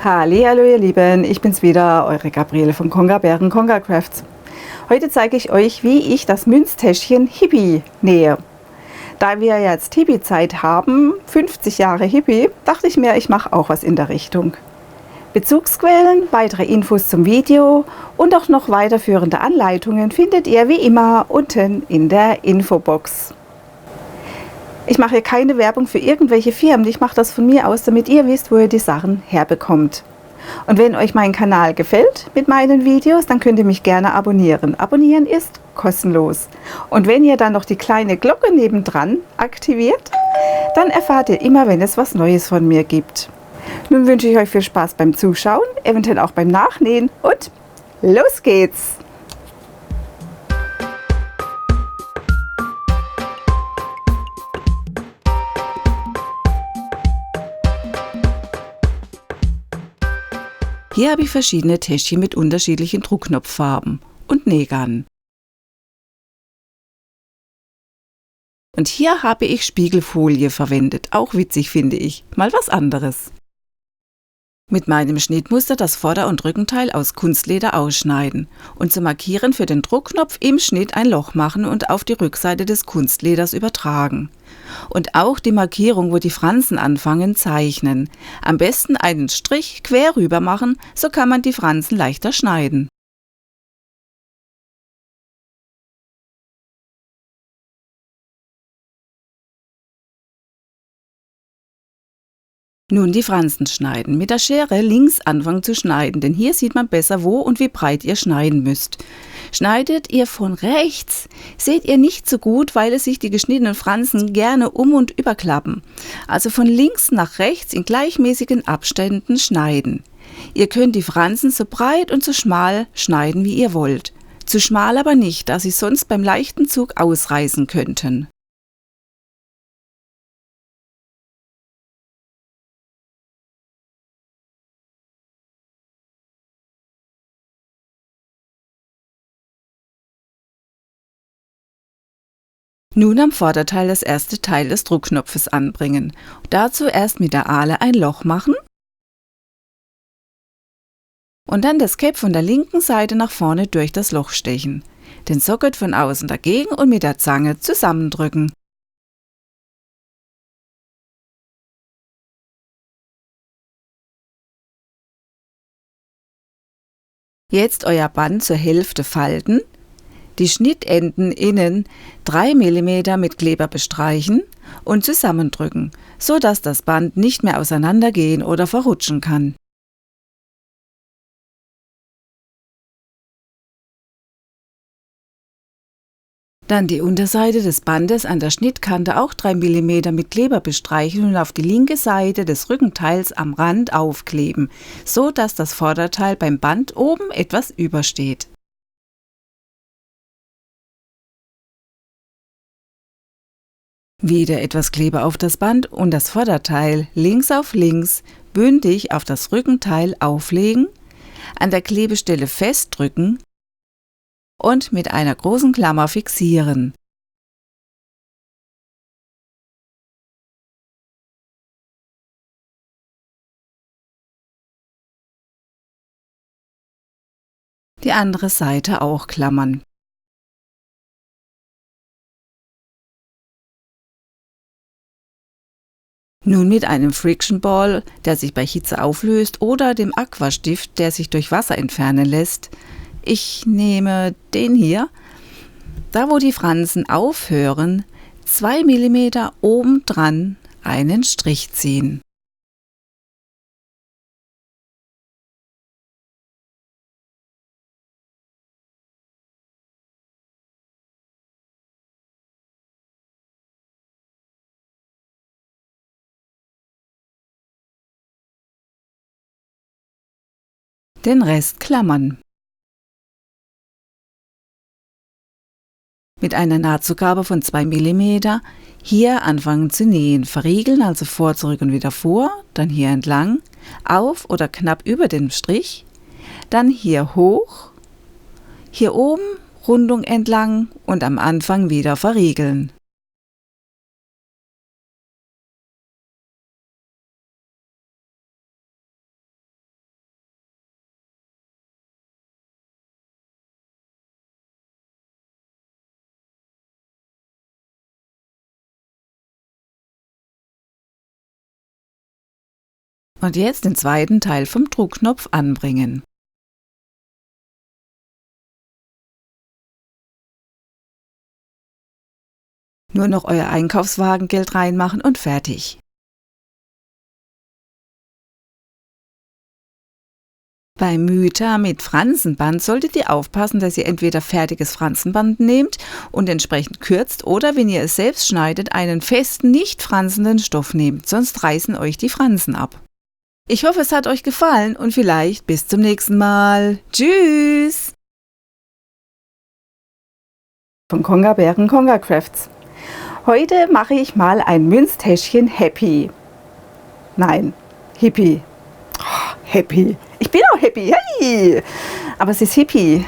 Hallihallo ihr Lieben, ich bin's wieder, eure Gabriele von Konga Bären Konga Crafts. Heute zeige ich euch, wie ich das Münztäschchen Hippie nähe. Da wir jetzt Hippie-Zeit haben, 50 Jahre Hippie, dachte ich mir, ich mache auch was in der Richtung. Bezugsquellen, weitere Infos zum Video und auch noch weiterführende Anleitungen findet ihr wie immer unten in der Infobox. Ich mache hier keine Werbung für irgendwelche Firmen, ich mache das von mir aus, damit ihr wisst, wo ihr die Sachen herbekommt. Und wenn euch mein Kanal gefällt mit meinen Videos, dann könnt ihr mich gerne abonnieren. Abonnieren ist kostenlos. Und wenn ihr dann noch die kleine Glocke nebendran aktiviert, dann erfahrt ihr immer, wenn es was Neues von mir gibt. Nun wünsche ich euch viel Spaß beim Zuschauen, eventuell auch beim Nachnähen und los geht's! Hier habe ich verschiedene Täschchen mit unterschiedlichen Druckknopffarben und Nähgarn. Und hier habe ich Spiegelfolie verwendet, auch witzig finde ich, mal was anderes. Mit meinem Schnittmuster das Vorder- und Rückenteil aus Kunstleder ausschneiden und zum Markieren für den Druckknopf im Schnitt ein Loch machen und auf die Rückseite des Kunstleders übertragen. Und auch die Markierung, wo die Fransen anfangen, zeichnen. Am besten einen Strich quer rüber machen, so kann man die Fransen leichter schneiden. Nun die Fransen schneiden. Mit der Schere links anfangen zu schneiden, denn hier sieht man besser, wo und wie breit ihr schneiden müsst. Schneidet ihr von rechts, seht ihr nicht so gut, weil es sich die geschnittenen Fransen gerne um- und überklappen. Also von links nach rechts in gleichmäßigen Abständen schneiden. Ihr könnt die Fransen so breit und so schmal schneiden, wie ihr wollt. Zu schmal aber nicht, da sie sonst beim leichten Zug ausreißen könnten. Nun am Vorderteil das erste Teil des Druckknopfes anbringen. Dazu erst mit der Ahle ein Loch machen und dann das Cap von der linken Seite nach vorne durch das Loch stechen. Den Socket von außen dagegen und mit der Zange zusammendrücken. Jetzt euer Band zur Hälfte falten, die Schnittenden innen 3 mm mit Kleber bestreichen und zusammendrücken, so dass das Band nicht mehr auseinandergehen oder verrutschen kann. Dann die Unterseite des Bandes an der Schnittkante auch 3 mm mit Kleber bestreichen und auf die linke Seite des Rückenteils am Rand aufkleben, so dass das Vorderteil beim Band oben etwas übersteht. Wieder etwas Kleber auf das Band und das Vorderteil links auf links bündig auf das Rückenteil auflegen, an der Klebestelle festdrücken und mit einer großen Klammer fixieren. Die andere Seite auch klammern. Nun mit einem Friction Ball, der sich bei Hitze auflöst, oder dem Aquastift, der sich durch Wasser entfernen lässt. Ich nehme den hier. Da wo die Fransen aufhören, 2 mm obendran einen Strich ziehen. Den Rest klammern. Mit einer Nahtzugabe von 2 mm hier anfangen zu nähen, verriegeln, also vor, zurück und wieder vor, dann hier entlang, auf oder knapp über dem Strich, dann hier hoch, hier oben Rundung entlang und am Anfang wieder verriegeln. Und jetzt den zweiten Teil vom Druckknopf anbringen. Nur noch euer Einkaufswagengeld reinmachen und fertig. Beim Mytha mit Fransenband solltet ihr aufpassen, dass ihr entweder fertiges Fransenband nehmt und entsprechend kürzt oder, wenn ihr es selbst schneidet, einen festen, nicht fransenden Stoff nehmt, sonst reißen euch die Fransen ab. Ich hoffe, es hat euch gefallen und vielleicht bis zum nächsten Mal. Tschüss! Von Konga Bären Konga Crafts. Heute mache ich mal ein Münztäschchen Happy. Nein, Hippie. Oh, happy. Ich bin auch happy. Hey! Aber es ist Hippie.